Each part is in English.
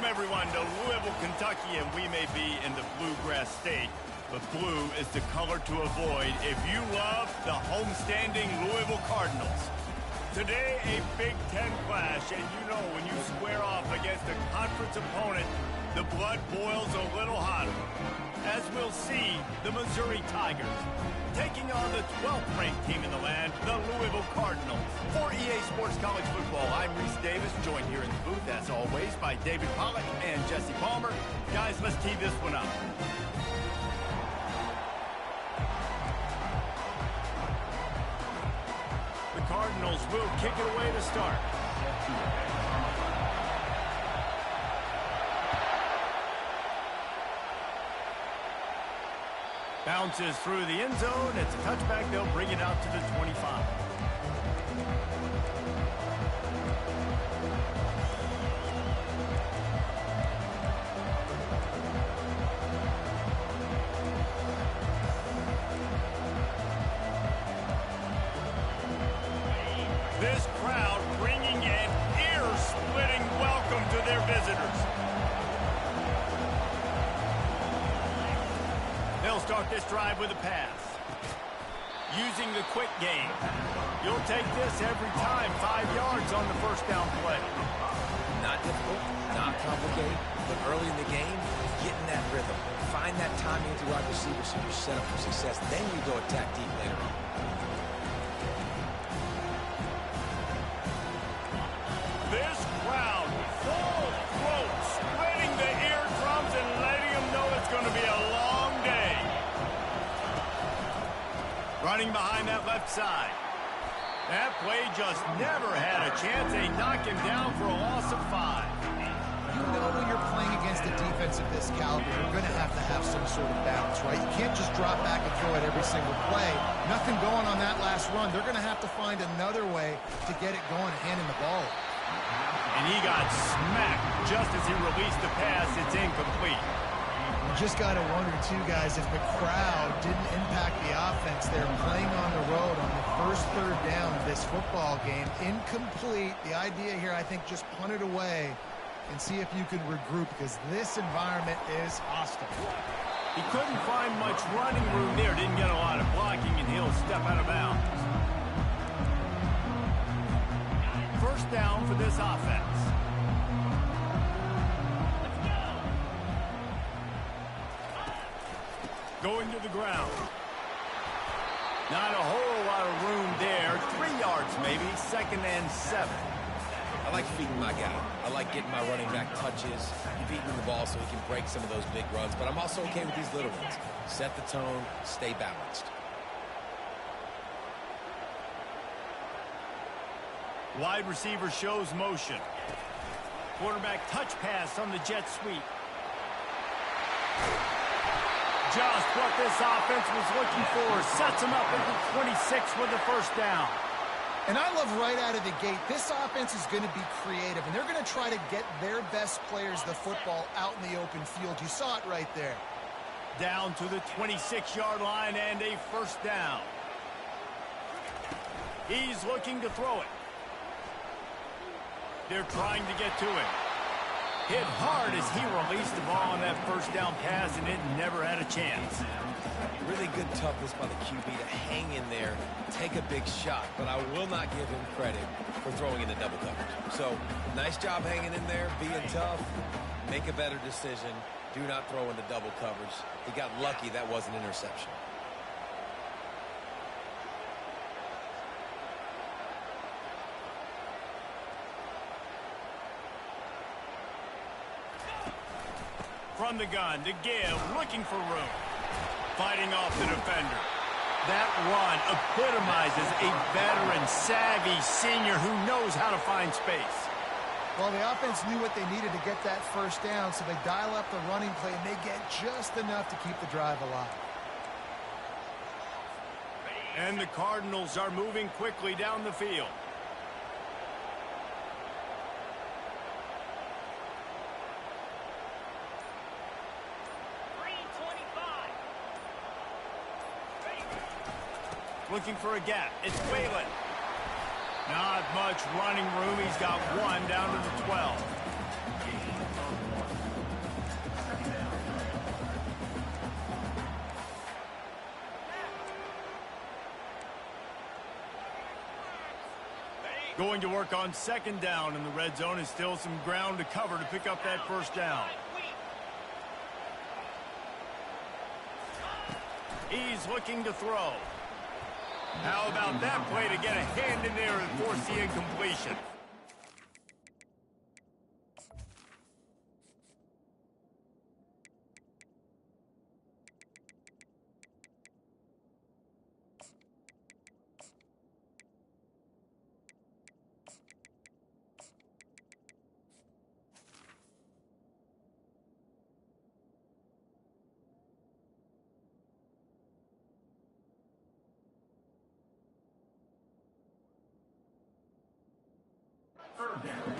Welcome, everyone, to Louisville, Kentucky, and we may be in the Bluegrass State, but blue is the color to avoid if you love the homestanding Louisville Cardinals. Today, a Big Ten clash, and you know when you square off against a conference opponent, the blood boils a little hotter. As we'll see, the Missouri Tigers taking on the 12th-ranked team in the land, the Louisville Cardinals. For EA Sports College Football, I'm Reese Davis, joined here in the booth, as always, by David Pollack and Jesse Palmer. Guys, let's tee this one up. The Cardinals will kick it away to start. Bounces through the end zone. It's a touchback. They'll bring it out to the 25. This crowd bringing an ear-splitting welcome to their visitors. They'll start this drive with a pass. Using the quick game. You'll take this every time. 5 yards on the first down play. Not difficult, not complicated, but early in the game, get in that rhythm. Find that timing with your wide receiver so you're set up for success. Then you go attack deep later on. This crowd, full throat, splitting the eardrums and letting them know it's going to be a long day. Running behind that left side. That play just never had a chance. They knock him down for a loss of 5. You know when you're playing against a defense of this caliber, you're going to have some sort of balance, right? You can't just drop back and throw it every single play. Nothing going on that last run. They're going to have to find another way to get it going and hand him the ball. And he got smacked just as he released the pass. It's incomplete. You just got to wonder, too, guys, if the crowd didn't impact the offense. They're playing on the road on the first third down of this football game. Incomplete. The idea here, I think, just punt it away and see if you can regroup, because this environment is hostile. He couldn't find much running room there. Didn't get a lot of blocking, and he'll step out of bounds. First down for this offense. Going to the ground. Not a whole lot of room there. 3 yards maybe. 2nd and 7. I like feeding my guy. I like getting my running back touches, feeding him the ball so he can break some of those big runs. But I'm also okay with these little ones. Set the tone, stay balanced. Wide receiver shows motion. Quarterback touch pass on the jet sweep. Just what this offense was looking for. Sets him up at the 26 with the first down. And I love right out of the gate, this offense is going to be creative, and they're going to try to get their best players the football out in the open field. You saw it right there. Down to the 26-yard line and a first down. He's looking to throw it. They're trying to get to him. Hit hard as he released the ball on that first down pass, and it never had a chance. Really good toughness by the QB to hang in there, take a big shot, but I will not give him credit for throwing into double coverage. So, nice job hanging in there, being tough, make a better decision, do not throw into double coverage. He got lucky that was an interception. From the gun to give, looking for room. Fighting off the defender. That run epitomizes a veteran, savvy senior who knows how to find space. Well, the offense knew what they needed to get that first down, so they dial up the running play, and they get just enough to keep the drive alive. And the Cardinals are moving quickly down the field. Looking for a gap. It's Whalen. Not much running room. He's got one down to the 12. Going to work on second down in the red zone, and still some ground to cover to pick up that first down. He's looking to throw. How about that play to get a hand in there and force the incompletion?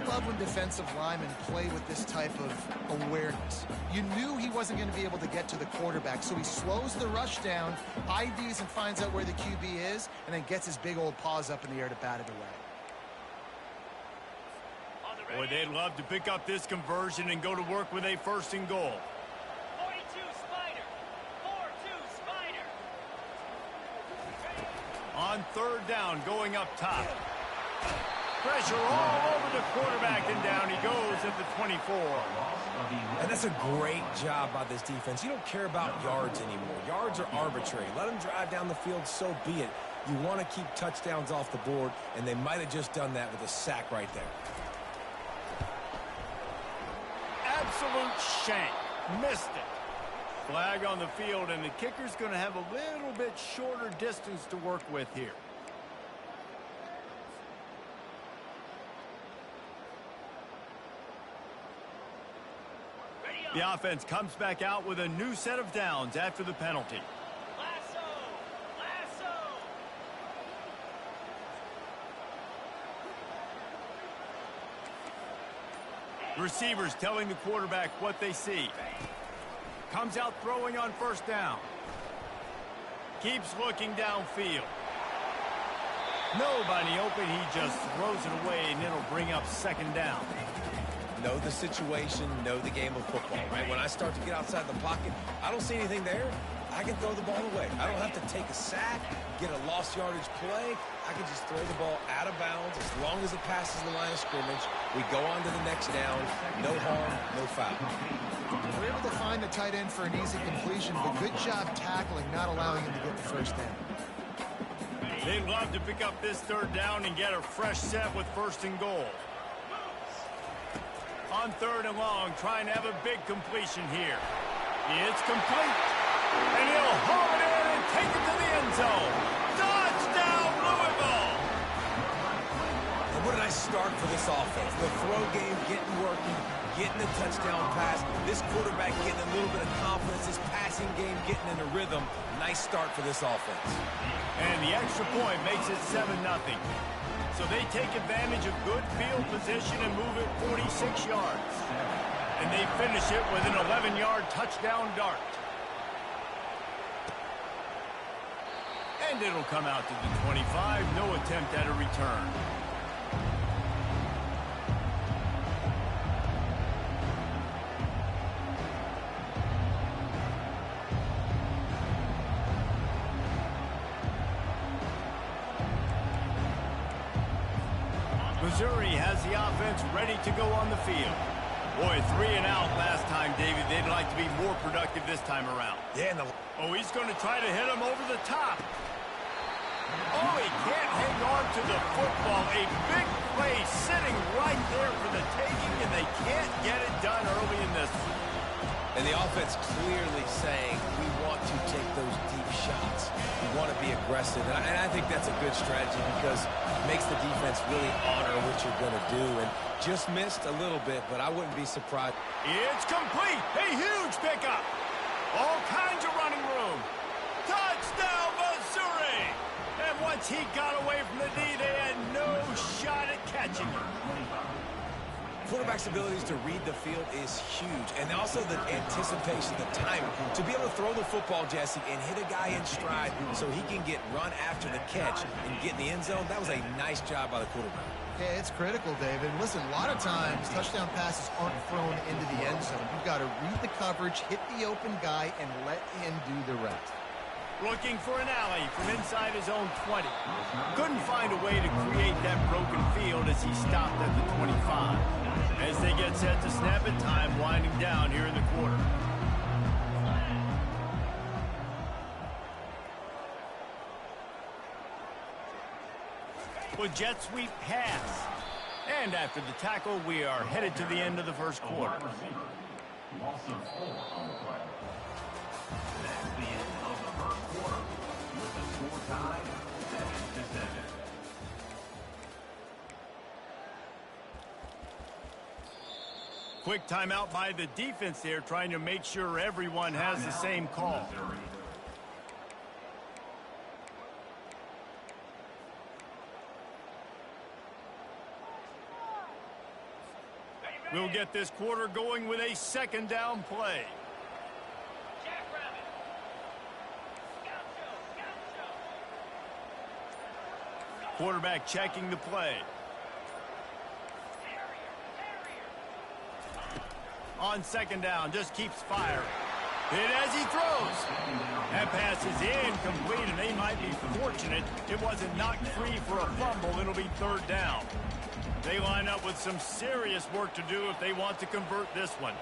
Love when defensive linemen play with this type of awareness. You knew he wasn't going to be able to get to the quarterback, so he slows the rush down, IDs and finds out where the QB is, and then gets his big old paws up in the air to bat it away. Boy, they'd love to pick up this conversion and go to work with a first and goal. 42 Spider. 4-2 Spider. On third down, going up top. Pressure all over the quarterback, and down he goes at the 24. And that's a great job by this defense. You don't care about yards anymore. Yards are arbitrary. Let them drive down the field, so be it. You want to keep touchdowns off the board, and they might have just done that with a sack right there. Absolute shank. Missed it. Flag on the field, and the kicker's going to have a little bit shorter distance to work with here. The offense comes back out with a new set of downs after the penalty. Lasso. Lasso. Receivers telling the quarterback what they see. Comes out throwing on first down. Keeps looking downfield. Nobody open. He just throws it away, and it'll bring up second down. Know the situation, know the game of football, right? When I start to get outside the pocket, I don't see anything there, I can throw the ball away. I don't have to take a sack, get a lost yardage play. I can just throw the ball out of bounds as long as it passes the line of scrimmage. We go on to the next down. No harm, no foul. We're able to find the tight end for an easy completion, but good job tackling, not allowing him to get the first down. They'd love to pick up this third down and get a fresh set with first and goal. On third and long, trying to have a big completion here. It's complete. And he'll haul it in and take it to the end zone. Touchdown, Louisville! And what a nice start for this offense. The throw game getting working, getting the touchdown pass. This quarterback getting a little bit of confidence. This passing game getting in a rhythm. Nice start for this offense. And the extra point makes it 7-0. So they take advantage of good field position and move it 46 yards. And they finish it with an 11-yard touchdown dart. And it'll come out to the 25. No attempt at a return. Missouri has the offense ready to go on the field. Boy, 3 and out last time, David. They'd like to be more productive this time around. Yeah, Oh, he's going to try to hit him over the top. Oh, he can't hang on to the football. A big play sitting right there for the taking, and they can't get it done early in this one. And the offense clearly saying, we want to take those deep shots. We want to be aggressive. And I think that's a good strategy because it makes the defense really honor what you're going to do. And just missed a little bit, but I wouldn't be surprised. It's complete. A huge pickup. All kinds of running room. Touchdown, Missouri! And once he got away from the D, they had no shot at catching him. Quarterback's abilities to read the field is huge. And also the anticipation, the timing. To be able to throw the football, Jesse, and hit a guy in stride so he can get run after the catch and get in the end zone, that was a nice job by the quarterback. Yeah, it's critical, David. Listen, a lot of times touchdown passes aren't thrown into the end zone. You've got to read the coverage, hit the open guy, and let him do the rest. Looking for an alley from inside his own 20. Couldn't find a way to create that broken field as he stopped at the 25. As they get set to snap it, time winding down here in the quarter. With jet sweep pass. And after the tackle, we are headed to the end of the first quarter. Loss of 4 on the play. That's the end of the first quarter. With the score tied 7-7. Quick timeout by the defense there, trying to make sure everyone has the same call. We'll get this quarter going with a second down play. Jackrabbit. Gaucho. Quarterback checking the play. On second down, just keeps firing. Hit as he throws. That pass is incomplete, and they might be fortunate it wasn't knocked free for a fumble. It'll be third down. They line up with some serious work to do if they want to convert this one.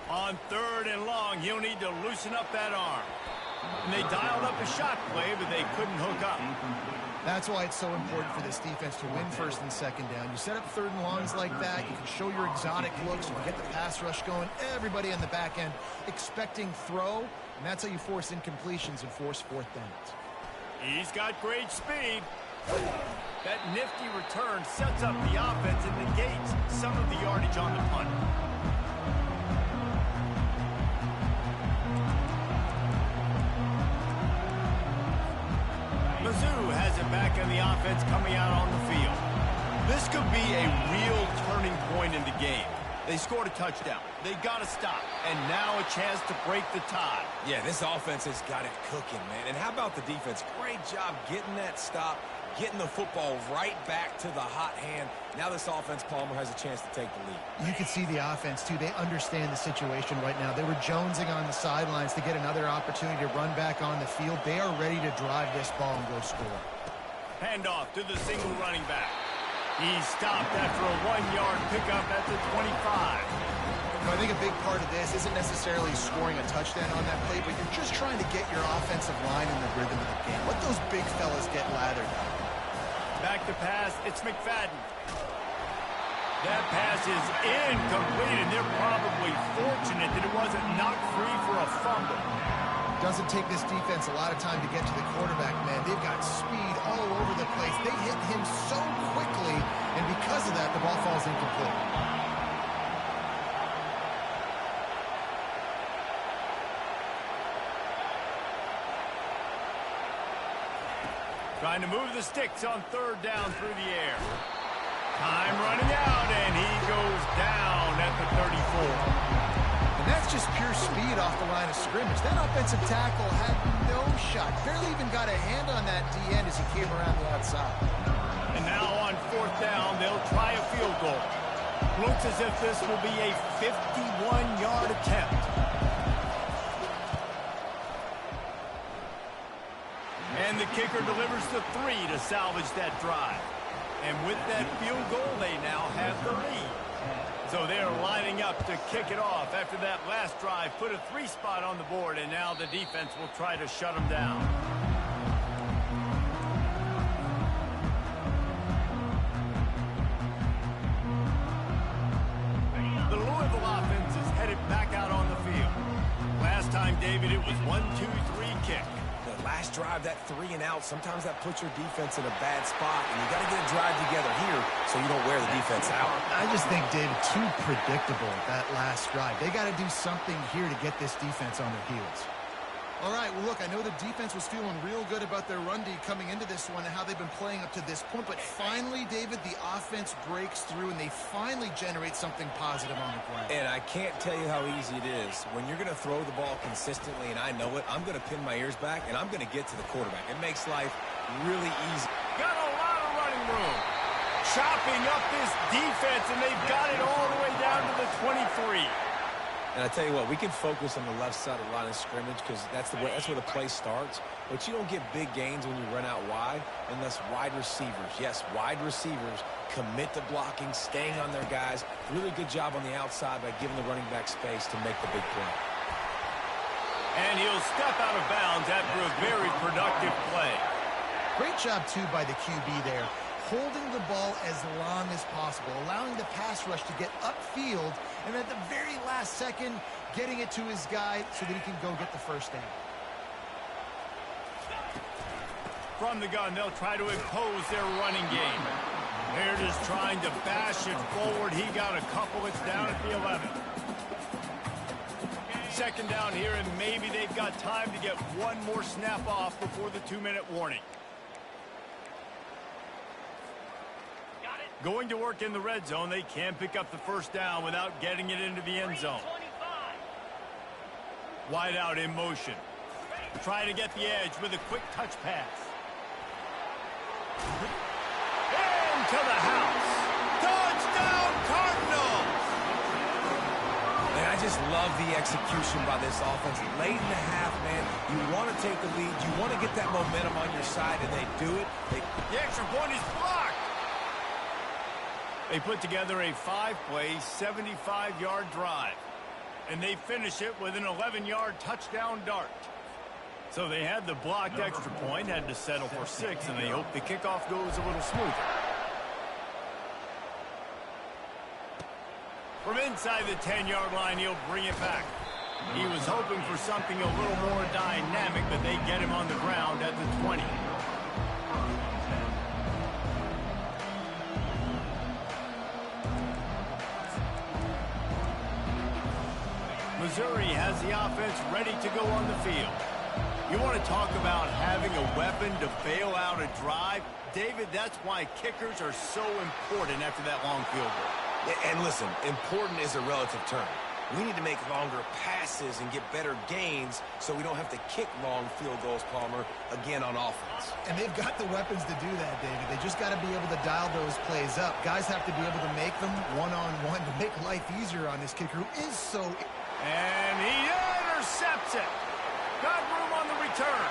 On third and long, he'll need to loosen up that arm. And they dialed up a shot play, but they couldn't hook up. That's why it's so important for this defense to win first and second down. You set up third and longs like that, you can show your exotic looks, you can get the pass rush going, everybody on the back end expecting throw, and that's how you force incompletions and force fourth downs. He's got great speed. That nifty return sets up the offense and negates some of the yardage on the punt. Mizzou has it back in the offense coming out on the field. This could be a real turning point in the game. They scored a touchdown. They got to stop. And now a chance to break the tie. Yeah, this offense has got it cooking, man. And how about the defense? Great job getting that stop, getting the football right back to the hot hand. Now this offense, Palmer, has a chance to take the lead. You can see the offense, too. They understand the situation right now. They were jonesing on the sidelines to get another opportunity to run back on the field. They are ready to drive this ball and go score. Handoff to the single running back. He's stopped after a 1-yard pickup at the 25. I think a big part of this isn't necessarily scoring a touchdown on that play, but you're just trying to get your offensive line in the rhythm of the game. Let those big fellas get lathered up. Back to pass, it's McFadden. That pass is incomplete, and they're probably fortunate that it wasn't knocked free for a fumble. Doesn't take this defense a lot of time to get to the quarterback, man. They've got speed all over the place. They hit him so quickly, and because of that, the ball falls incomplete. Trying to move the sticks on third down through the air. Time running out, and he goes down at the 34. And that's just pure speed off the line of scrimmage. That offensive tackle had no shot. Barely even got a hand on that D-end as he came around the outside. And now on fourth down, they'll try a field goal. Looks as if this will be a 51-yard attempt. And the kicker delivers the 3 to salvage that drive. And with that field goal, they now have the lead. So they're lining up to kick it off after that last drive. Put a 3 spot on the board, and now the defense will try to shut them down. The Louisville offense is headed back out on the field. Last time, David, it was 1-2-3 kick. The last drive, that 3 and out, sometimes that puts your defense in a bad spot, and you got to get a drive together here so you don't wear the defense out. I just think, David, too predictable, that last drive. They got to do something here to get this defense on their heels. All right, well, look, I know the defense was feeling real good about their run D coming into this one and how they've been playing up to this point, but finally, David, the offense breaks through and they finally generate something positive on the ground. And I can't tell you how easy it is. When you're going to throw the ball consistently, and I know it, I'm going to pin my ears back, and I'm going to get to the quarterback. It makes life really easy. Got a lot of running room. Chopping up this defense, and they've got it all the way down to the 23. And I tell you what, we can focus on the left side of the line of scrimmage because that's where the play starts. But you don't get big gains when you run out wide unless wide receivers, yes, wide receivers, commit to blocking, staying on their guys. Really good job on the outside by giving the running back space to make the big play. And he'll step out of bounds after a very productive play. Great job, too, by the QB there, holding the ball as long as possible, allowing the pass rush to get upfield, and at the very last second, getting it to his guy so that he can go get the first down. From the gun, they'll try to impose their running game. They're just trying to bash it forward. He got a couple. It's down at the 11. Second down here, and maybe they've got time to get one more snap off before the 2-minute warning. Going to work in the red zone. They can pick up the first down without getting it into the end zone. Wide out in motion. Trying to get the edge with a quick touch pass. Into the house. Touchdown, Cardinals! Man, I just love the execution by this offense. Late in the half, man, you want to take the lead. You want to get that momentum on your side, and they do it. The extra point is blocked. They put together a 5-play, 75-yard drive. And they finish it with an 11-yard touchdown dart. So they had the blocked extra point, had to settle for 6, and they hope the kickoff goes a little smoother. From inside the 10-yard line, he'll bring it back. He was hoping for something a little more dynamic, but they get him on the ground at the 20. Missouri has the offense ready to go on the field. You want to talk about having a weapon to bail out a drive? David, that's why kickers are so important after that long field goal. And listen, important is a relative term. We need to make longer passes and get better gains so we don't have to kick long field goals, Palmer, again on offense. And they've got the weapons to do that, David. They just got to be able to dial those plays up. Guys have to be able to make them one-on-one to make life easier on this kicker who is so... And he intercepts it. Got room on the return.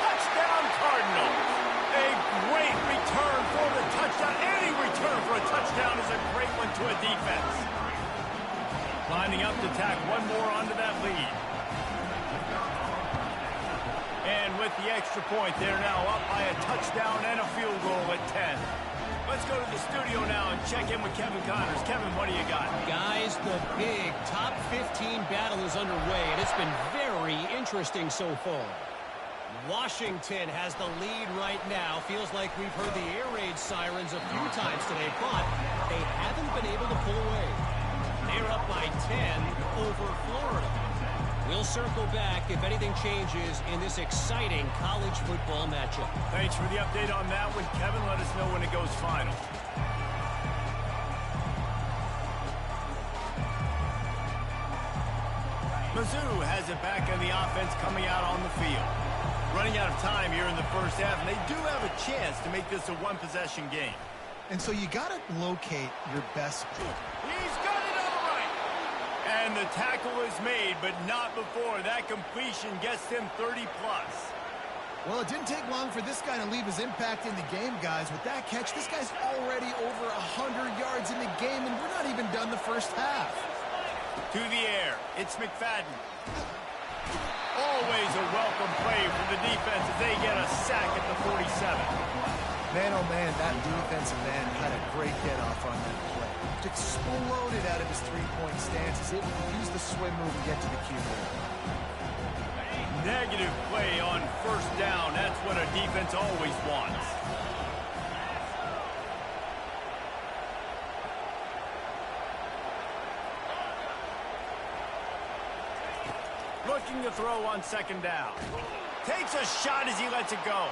Touchdown, Cardinals. A great return for the touchdown. Any return for a touchdown is a great one to a defense. Lining up to tack one more onto that lead. And with the extra point, they're now up by a touchdown and a field goal at 10. Let's go to the studio now and check in with Kevin Connors. Kevin, what do you got? Guys, the big top 15 battle is underway, and it's been very interesting so far. Washington has the lead right now. Feels like we've heard the air raid sirens a few times today, but they haven't been able to pull away. They're up by 10 over Florida. We'll circle back if anything changes in this exciting college football matchup. Thanks for the update on that one, Kevin. Let us know when it goes final. Mizzou has it back in the offense coming out on the field. Running out of time here in the first half, and they do have a chance to make this a one-possession game. And so you got to locate your best player. He's got it on the right. And the tackle is made, but not before. That completion gets him 30-plus. Well, it didn't take long for this guy to leave his impact in the game, guys. With that catch, this guy's already over 100 yards in the game, and we're not even done the first half. To the air, it's McFadden. Always a welcome play for the defense as they get a sack at the 47. Man, oh man, that defensive end had a great get-off on that play. Exploded out of his three-point stance. He's able to use the swim move and get to the QB. Negative play on first down. That's what a defense always wants. Looking to throw on second down. Takes a shot as he lets it go.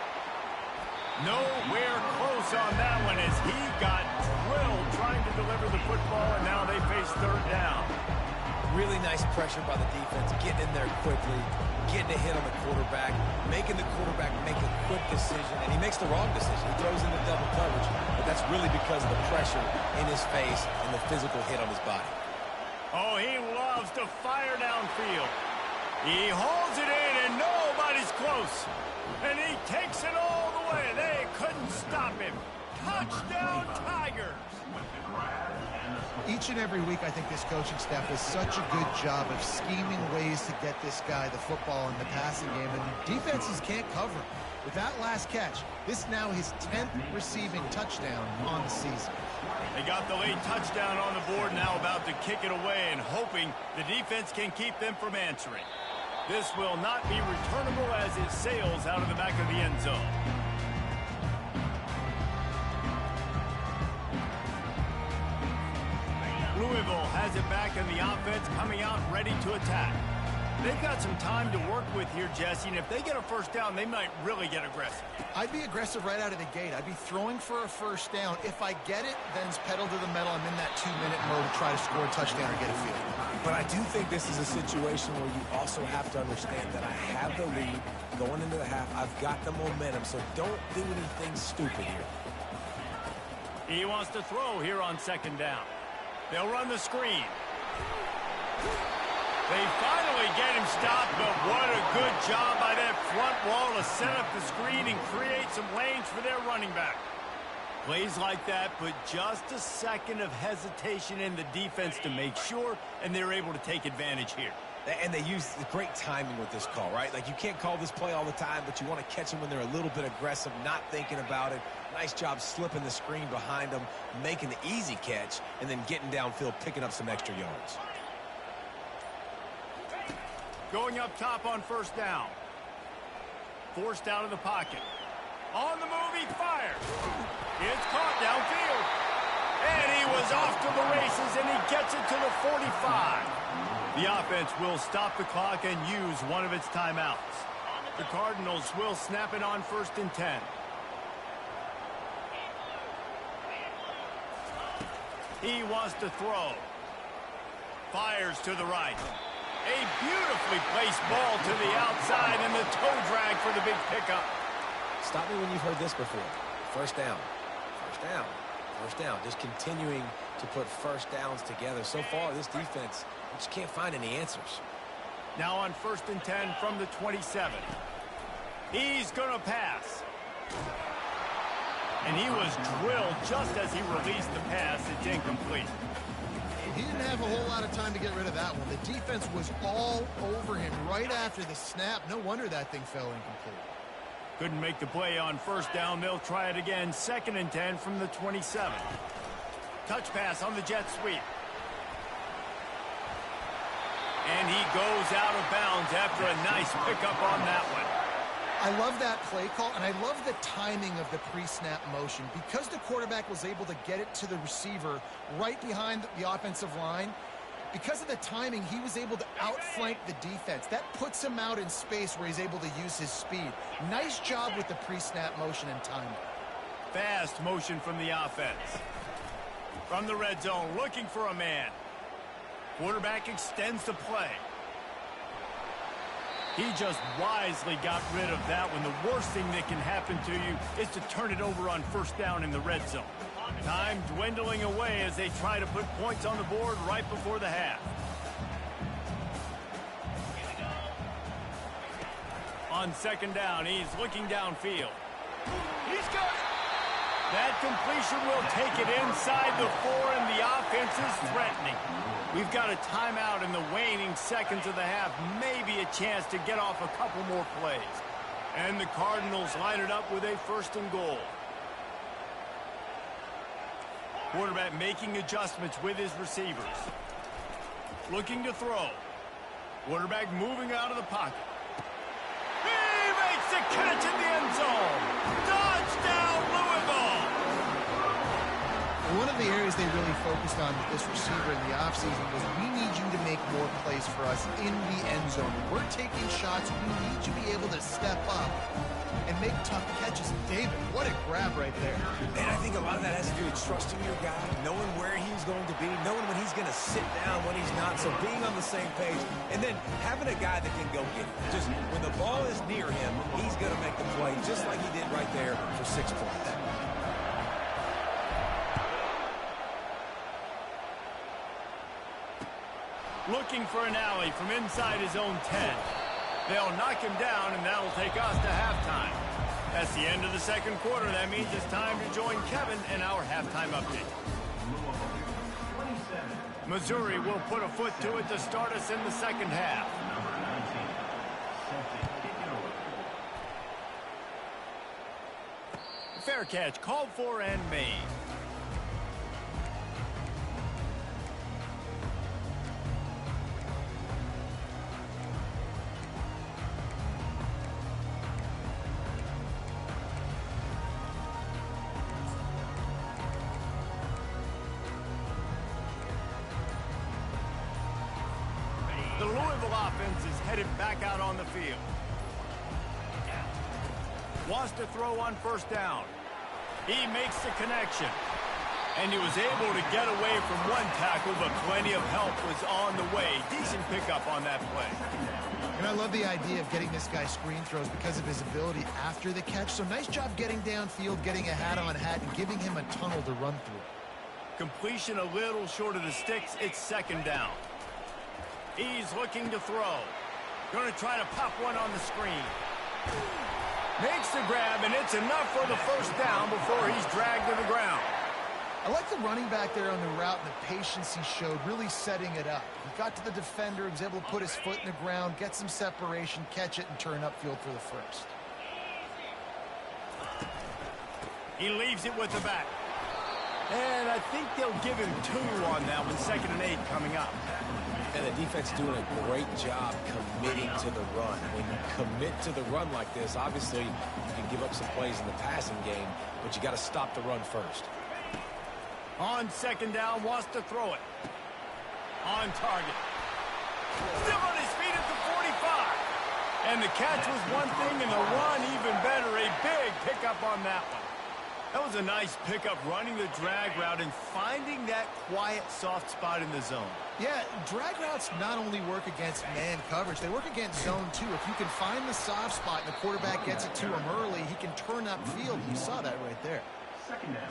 Nowhere close on that one as he got drilled trying to deliver the football, and now they face third down. Really nice pressure by the defense, getting in there quickly, getting a hit on the quarterback, making the quarterback make a quick decision, and he makes the wrong decision. He throws into double coverage, but that's really because of the pressure in his face and the physical hit on his body. Oh, he loves to fire downfield. He holds it in, and nobody's close. And he takes it all the way. They couldn't stop him. Touchdown, Tigers! Each and every week, I think this coaching staff does such a good job of scheming ways to get this guy the football in the passing game, and defenses can't cover him. With that last catch, this now his 10th receiving touchdown on the season. They got the late touchdown on the board, now about to kick it away and hoping the defense can keep them from answering. This will not be returnable as it sails out of the back of the end zone. Louisville has it back in the offense, coming out ready to attack. They've got some time to work with here, Jesse, and if they get a first down, they might really get aggressive. I'd be aggressive right out of the gate. I'd be throwing for a first down. If I get it, then it's pedal to the metal. I'm in that 2-minute mode to try to score a touchdown or get a field. But I do think this is a situation where you also have to understand that I have the lead going into the half. I've got the momentum, so don't do anything stupid here. He wants to throw here on second down. They'll run the screen. They finally get him stopped, but what a good job by that front wall to set up the screen and create some lanes for their running back. Plays like that put just a second of hesitation in the defense to make sure, and they're able to take advantage here. And they use the great timing with this call, right? Like, you can't call this play all the time, but you want to catch them when they're a little bit aggressive, not thinking about it. Nice job slipping the screen behind them, making the easy catch, and then getting downfield, picking up some extra yards. Going up top on first down. Forced out of the pocket. On the move, he fires. It's caught downfield. And he was off to the races, and he gets it to the 45. The offense will stop the clock and use one of its timeouts. The Cardinals will snap it on 1st and 10. He wants to throw. Fires to the right. A beautifully placed ball to the outside, and the toe drag for the big pickup. Stop me when you've heard this before. First down. First down. First down. Just continuing to put first downs together. So far, this defense just can't find any answers. Now on 1st and 10 from the 27. He's going to pass. And he was drilled just as he released the pass. It's incomplete. He didn't have a whole lot of time to get rid of that one. The defense was all over him right after the snap. No wonder that thing fell incomplete. Couldn't make the play on first down. They'll try it again. 2nd and 10 from the 27. Touch pass on the jet sweep. And he goes out of bounds after a nice pickup on that one. I love that play call, and I love the timing of the pre-snap motion. Because the quarterback was able to get it to the receiver right behind the offensive line, because of the timing, he was able to outflank the defense. That puts him out in space where he's able to use his speed. Nice job with the pre-snap motion and timing. Fast motion from the offense. From the red zone, looking for a man. Quarterback extends the play. He just wisely got rid of that one. The worst thing that can happen to you is to turn it over on first down in the red zone. Time dwindling away as they try to put points on the board right before the half. On 2nd down, he's looking downfield. He's got it. That completion will take it inside the 4, and the offense is threatening. We've got a timeout in the waning seconds of the half. Maybe a chance to get off a couple more plays. And the Cardinals line it up with a 1st and goal. Quarterback making adjustments with his receivers. Looking to throw. Quarterback moving out of the pocket. He makes the catch in the end zone. Touchdown, Louisville! One of the areas they really focused on with this receiver in the offseason was we need you to make more plays for us in the end zone. When we're taking shots, we need you to be able to step up and make tough catches. David, what a grab right there. And I think a lot of that has to do with trusting your guy, knowing where he's going to be, knowing when he's going to sit down, when he's not, so being on the same page, and then having a guy that can go get it. Just when the ball is near him, he's going to make the play, just like he did right there for 6 points. Looking for an alley from inside his own 10. They'll knock him down, and that'll take us to halftime. That's the end of the second quarter. That means it's time to join Kevin in our halftime update. Missouri will put a foot to it to start us in the second half. Fair catch called for and made. The Louisville offense is headed back out on the field. Wants to throw on first down. He makes the connection. And he was able to get away from one tackle, but plenty of help was on the way. Decent pickup on that play. And I love the idea of getting this guy screen throws because of his ability after the catch. So nice job getting downfield, getting a hat-on-hat, and giving him a tunnel to run through. Completion a little short of the sticks. It's second down. He's looking to throw. Going to try to pop one on the screen. Makes the grab, and it's enough for the first down before he's dragged to the ground. I like the running back there on the route and the patience he showed, really setting it up. He got to the defender, was able to put his foot in the ground, get some separation, catch it, and turn upfield for the first. He leaves it with the back. And I think they'll give him 2 on that one, 2nd and 8 coming up. And the defense doing a great job committing to the run. When you commit to the run like this, obviously you can give up some plays in the passing game, but you got to stop the run first. On second down, wants to throw it. On target. Still on his feet at the 45. And the catch was one thing, and the run even better. A big pickup on that one. That was a nice pickup, running the drag route and finding that quiet, soft spot in the zone. Yeah, drag routes not only work against man coverage, they work against zone too. If you can find the soft spot and the quarterback gets it to him early, he can turn upfield. You saw that right there.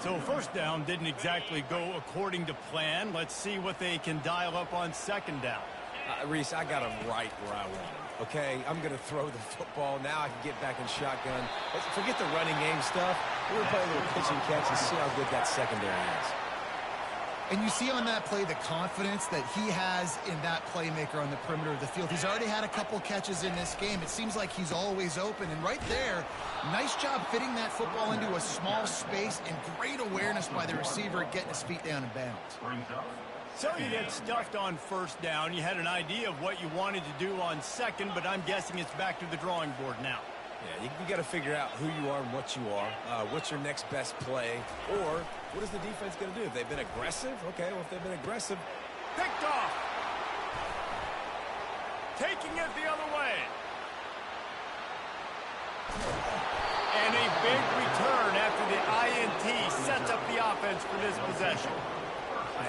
So first down didn't exactly go according to plan. Let's see what they can dial up on second down. Reese, I got him right where I want him. Okay, I'm going to throw the football. Now I can get back in shotgun. Forget the running game stuff. We're going to play a little pitch and catch and see how good that secondary is. And you see on that play the confidence that he has in that playmaker on the perimeter of the field. He's already had a couple catches in this game. It seems like he's always open. And right there, nice job fitting that football into a small space and great awareness by the receiver getting his feet down in bounds. So you get stuffed on first down. You had an idea of what you wanted to do on second, but I'm guessing it's back to the drawing board now. Yeah, you got to figure out who you are and what you are. What's your next best play? Or what is the defense going to do? If they've been aggressive, okay, well, if they've been aggressive. Picked off. Taking it the other way. And a big return after the INT sets up the offense for this possession.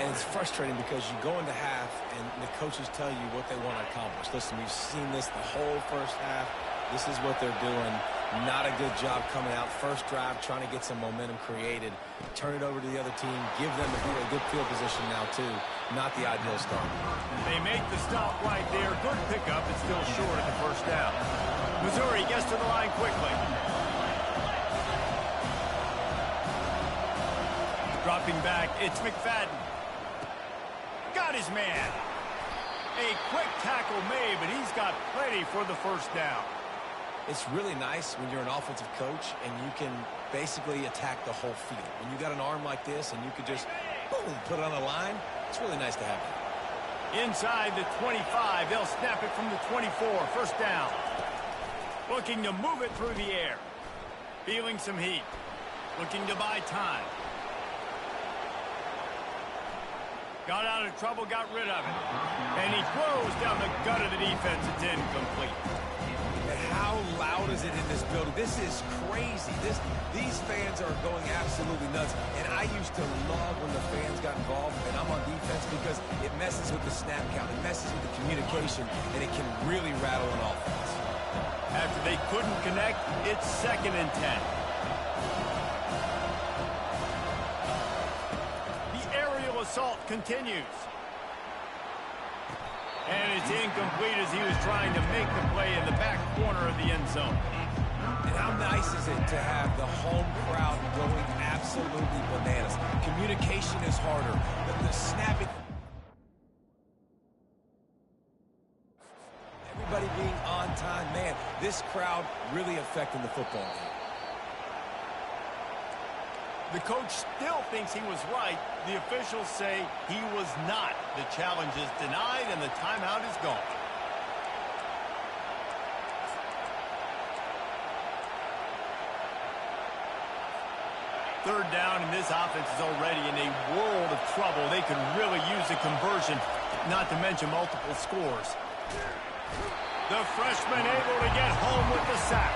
And it's frustrating because you go into half and the coaches tell you what they want to accomplish. Listen, we've seen this the whole first half. This is what they're doing. Not a good job coming out. First drive, trying to get some momentum created. Turn it over to the other team. Give them a good field position now, too. Not the ideal start. They make the stop right there. Good pickup, but still short of the first down. Missouri gets to the line quickly. Dropping back, it's McFadden. Got his man. A quick tackle made, but he's got plenty for the first down. It's really nice when you're an offensive coach and you can basically attack the whole field. When you got an arm like this and you could just, boom, put it on the line, it's really nice to have that. Inside the 25, they'll snap it from the 24, first down. Looking to move it through the air. Feeling some heat. Looking to buy time. Got out of trouble, got rid of it. And he throws down the gut of the defense. It's incomplete. And how loud is it in this building? This is crazy. These fans are going absolutely nuts. And I used to love when the fans got involved, and I'm on defense, because it messes with the snap count. It messes with the communication, and it can really rattle an offense. After they couldn't connect, it's 2nd and 10. The aerial assault continues. And it's incomplete as he was trying to make the play in the back corner of the end zone. And how nice is it to have the home crowd going absolutely bananas? Communication is harder. The snapping... Everybody being on time. Man, this crowd really affecting the football game. The coach still thinks he was right. The officials say he was not. The challenge is denied and the timeout is gone. Third down, and this offense is already in a world of trouble. They could really use a conversion, not to mention multiple scores. The freshman able to get home with the sack.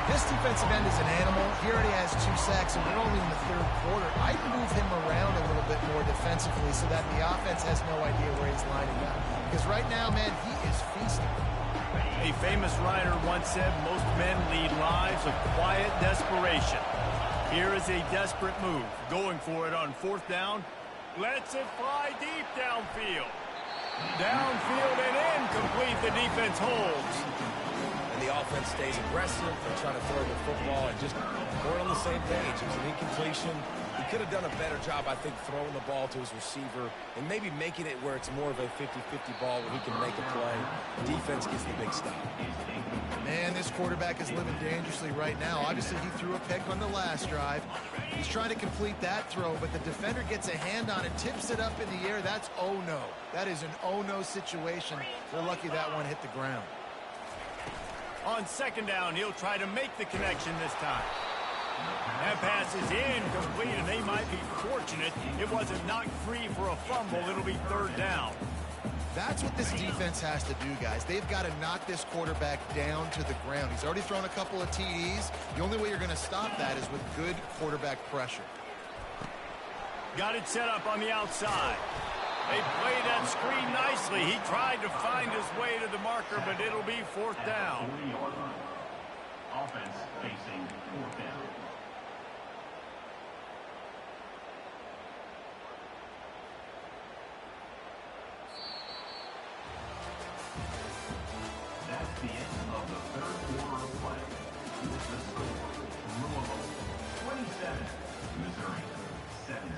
This defensive end is an animal. He already has 2 sacks, and we're only in the 3rd quarter. I'd move him around a little bit more defensively so that the offense has no idea where he's lining up. Because right now, man, he is feasting. A famous writer once said, most men lead lives of quiet desperation. Here is a desperate move. Going for it on 4th down. Lets it fly deep downfield. Downfield and incomplete. The defense holds. The offense stays aggressive. They're trying to throw the football and just we're on the same page. It was an incompletion. He could have done a better job, I think, throwing the ball to his receiver and maybe making it where it's more of a 50-50 ball where he can make a play. Defense gets the big stop. Man, this quarterback is living dangerously right now. Obviously, he threw a pick on the last drive. He's trying to complete that throw, but the defender gets a hand on it, tips it up in the air. That's oh-no. That is an oh-no situation. They're lucky that one hit the ground. On 2nd down, he'll try to make the connection this time. That pass is incomplete, and they might be fortunate it wasn't knocked free for a fumble. It'll be 3rd down. That's what this defense has to do, guys. They've got to knock this quarterback down to the ground. He's already thrown a couple of TDs. The only way you're going to stop that is with good quarterback pressure. Got it set up on the outside. They played that screen nicely. He tried to find his way to the marker, but it'll be 4th down. Offense facing 4th down. That's the end of the 3rd quarter of play. With the score, Louisville 27, Missouri 17.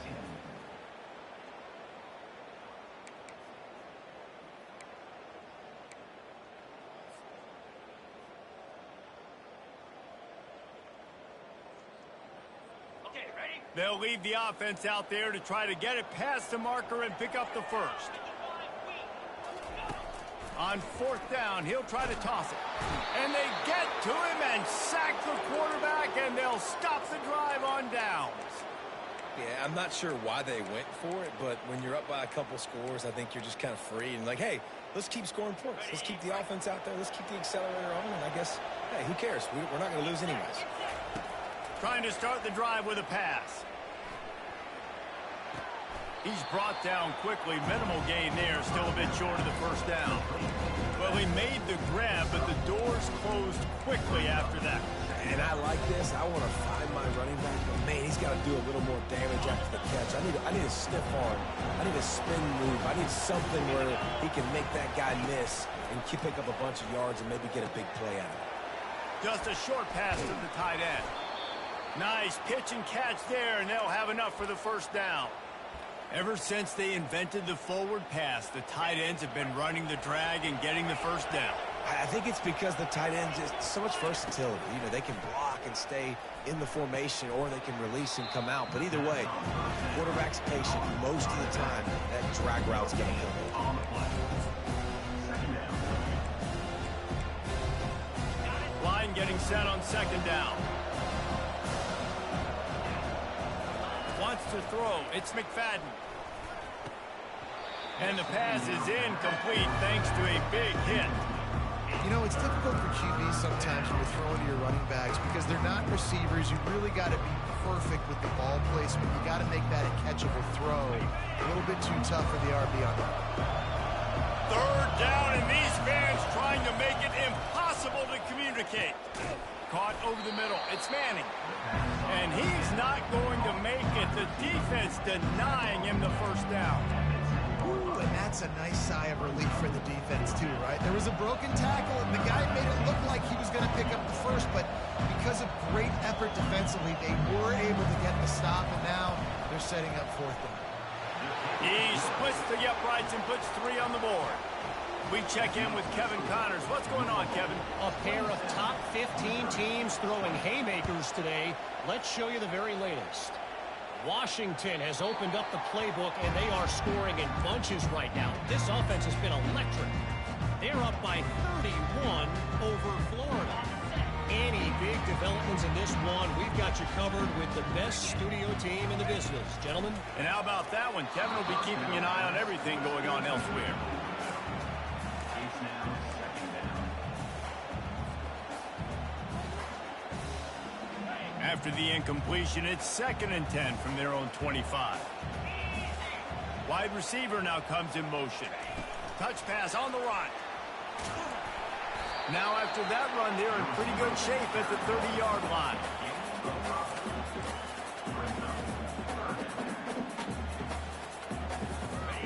They'll leave the offense out there to try to get it past the marker and pick up the first. On 4th down, he'll try to toss it. And they get to him and sack the quarterback, and they'll stop the drive on downs. Yeah, I'm not sure why they went for it, but when you're up by a couple scores, I think you're just kind of free and like, hey, let's keep scoring points. Let's keep the offense out there. Let's keep the accelerator on, and I guess, hey, who cares? We're not going to lose anyways. Trying to start the drive with a pass. He's brought down quickly. Minimal gain there. Still a bit short of the 1st down. Well, he made the grab, but the doors closed quickly after that. And I like this. I want to find my running back, but man, he's got to do a little more damage after the catch. I need a stiff arm. I need a spin move. I need something where he can make that guy miss and pick up a bunch of yards and maybe get a big play out of it. Just a short pass to the tight end. Nice pitch and catch there, and they'll have enough for the 1st down. Ever since they invented the forward pass, the tight ends have been running the drag and getting the 1st down. I think it's because the tight ends just so much versatility. You know, they can block and stay in the formation, or they can release and come out. But either way, quarterback's patient most of the time. That drag route's going to help him. On the play. 2nd down. Line getting set on 2nd down. Wants to throw. It's McFadden. And the pass is incomplete thanks to a big hit. You know, it's difficult for QBs sometimes when you're throwing to your running backs because they're not receivers. You really got to be perfect with the ball placement. You got to make that a catchable throw. A little bit too tough for the RB on that. Third down, and these fans trying to make it impossible to communicate. Caught over the middle. It's Manning. And he's not going to make it. The defense denying him the first down. Ooh, and that's a nice sigh of relief for the defense too, right? There was a broken tackle, and the guy made it look like he was going to pick up the first, but because of great effort defensively, they were able to get the stop, and now they're setting up fourth down. He splits the uprights and puts 3 on the board. We check in with Kevin Connors. What's going on, Kevin? A pair of top 15 teams throwing haymakers today. Let's show you the very latest. Washington has opened up the playbook, and they are scoring in bunches right now. This offense has been electric. They're up by 31 over Florida. Any big developments in this one, we've got you covered with the best studio team in the business, gentlemen. And how about that one? Kevin will be keeping an eye on everything going on elsewhere. It's now second down. After the incompletion, it's 2nd and 10 from their own 25. Wide receiver now comes in motion. Touch pass on the run. Now after that run, they're in pretty good shape at the 30-yard line.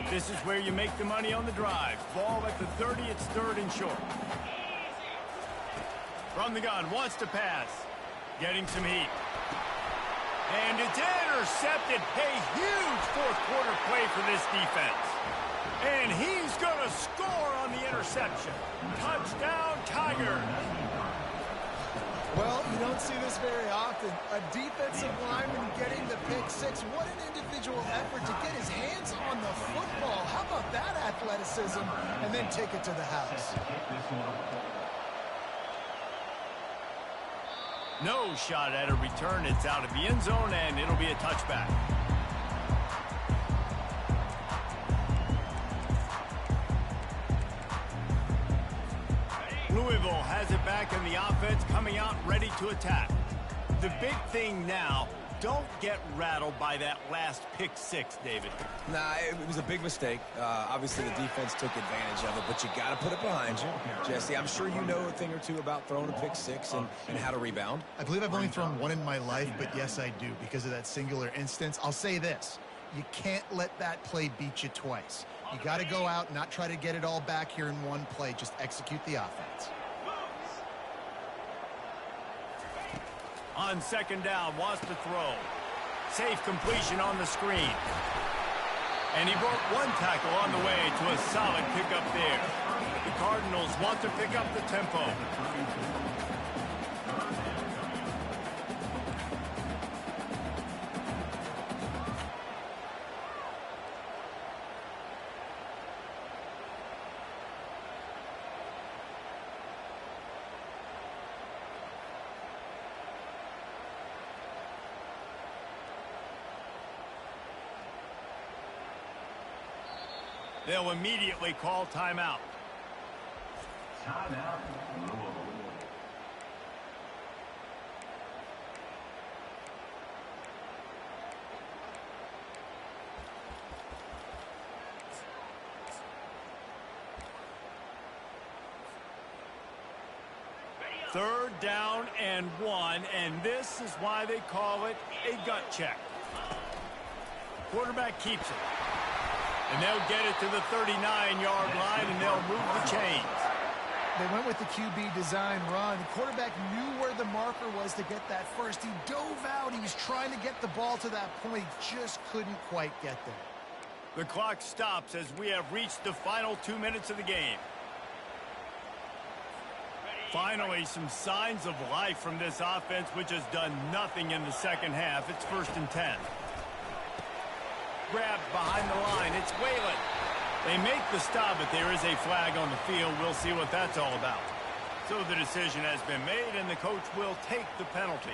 This is where you make the money on the drive. Ball at the 30, it's 3rd and short. From the gun, wants to pass. Getting some heat. And it's intercepted. A huge fourth-quarter play for this defense. And he's going to score on the interception. Touchdown, Tigers. Well, you don't see this very often. A defensive lineman getting the pick 6. What an individual effort to get his hands on the football. How about that athleticism? And then take it to the house. No shot at a return. It's out of the end zone, and it'll be a touchback. Louisville has it back in the offense, coming out ready to attack. The big thing now, don't get rattled by that last pick 6, David. Nah, it was a big mistake. Obviously, the defense took advantage of it, but you got to put it behind you. Jesse, I'm sure you know a thing or two about throwing a pick 6 and how to rebound. I believe I've only thrown one in my life, but yes, I do because of that singular instance. I'll say this. You can't let that play beat you twice. You got to go out and not try to get it all back here in one play. Just execute the offense. On 2nd down, wants to throw. Safe completion on the screen. And he broke one tackle on the way to a solid pickup there. The Cardinals want to pick up the tempo. They'll immediately call timeout. Timeout, Louisville. Third down and 1, and this is why they call it a gut check. Quarterback keeps it. And they'll get it to the 39-yard line, and they'll move the chains. They went with the QB design run. The quarterback knew where the marker was to get that first. He dove out. He was trying to get the ball to that point. Just couldn't quite get there. The clock stops as we have reached the final 2 minutes of the game. Finally, some signs of life from this offense, which has done nothing in the second half. It's 1st and 10. Grabbed behind the line. It's Whalen. They make the stop, but there is a flag on the field. We'll see what that's all about. So the decision has been made, and the coach will take the penalty.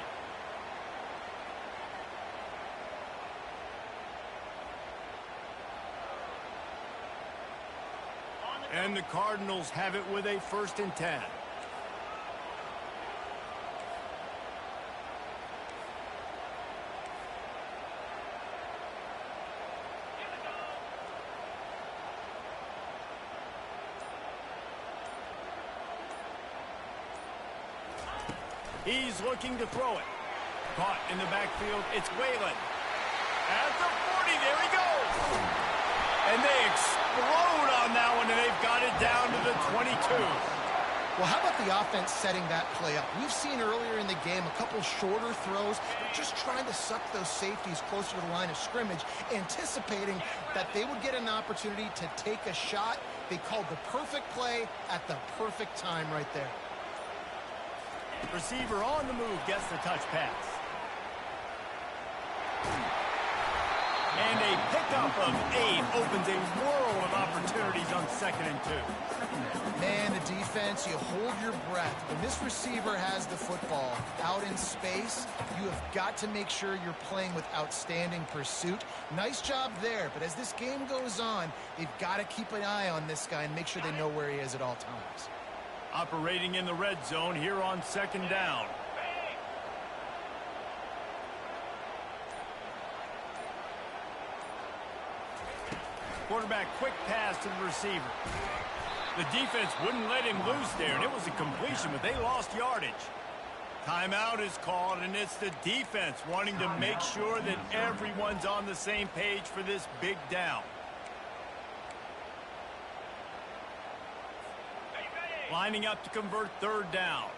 And the Cardinals have it with a 1st and 10. He's looking to throw it. Caught in the backfield. It's Whalen. At the 40, there he goes. And they explode on that one, and they've got it down to the 22. Well, how about the offense setting that play up? We've seen earlier in the game a couple shorter throws, just trying to suck those safeties closer to the line of scrimmage, anticipating that they would get an opportunity to take a shot. They called the perfect play at the perfect time right there. Receiver on the move gets the touch pass. And a pickup of 8 opens a world of opportunities on 2nd and 2. Man, the defense, you hold your breath. When this receiver has the football out in space, you have got to make sure you're playing with outstanding pursuit. Nice job there, but as this game goes on, they've got to keep an eye on this guy and make sure they know where he is at all times. Operating in the red zone here on 2nd down. Quarterback quick pass to the receiver. The defense wouldn't let him loose there, and it was a completion, but they lost yardage. Timeout is called, and it's the defense wanting to make sure that everyone's on the same page for this big down. Lining up to convert 3rd down.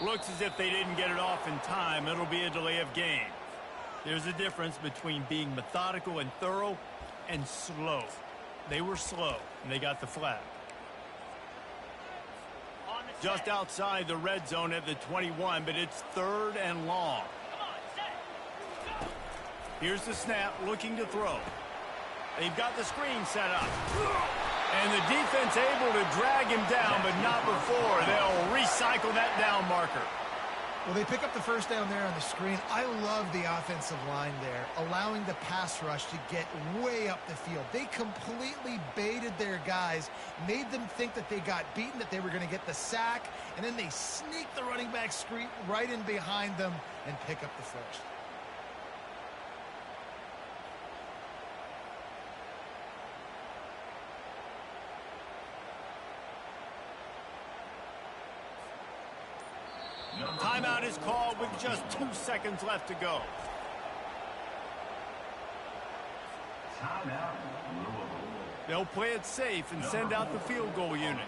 Looks as if they didn't get it off in time. It'll be a delay of game. There's a difference between being methodical and thorough and slow. They were slow, and they got the flag. Just outside the red zone at the 21, but it's 3rd and long. Here's the snap, looking to throw. They've got the screen set up. And the defense able to drag him down, but not before they'll recycle that down marker. Well, they pick up the 1st down there on the screen. I love the offensive line there, allowing the pass rush to get way up the field. They completely baited their guys, made them think that they got beaten, that they were going to get the sack, and then they sneak the running back screen right in behind them and pick up the 1st. Timeout is called with just 2 seconds left to go. Timeout. They'll play it safe and send out the field goal unit.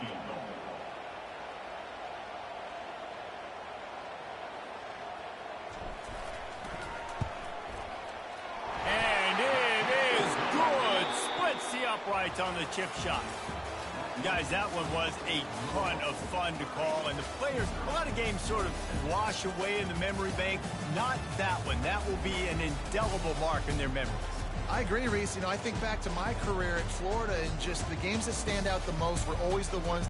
And it is good. Splits the uprights on the chip shot. Guys, that one was a ton of fun to call, and the players, a lot of games sort of wash away in the memory bank. Not that one. That will be an indelible mark in their memories. I agree, Reese. You know, I think back to my career at Florida, and just the games that stand out the most were always the ones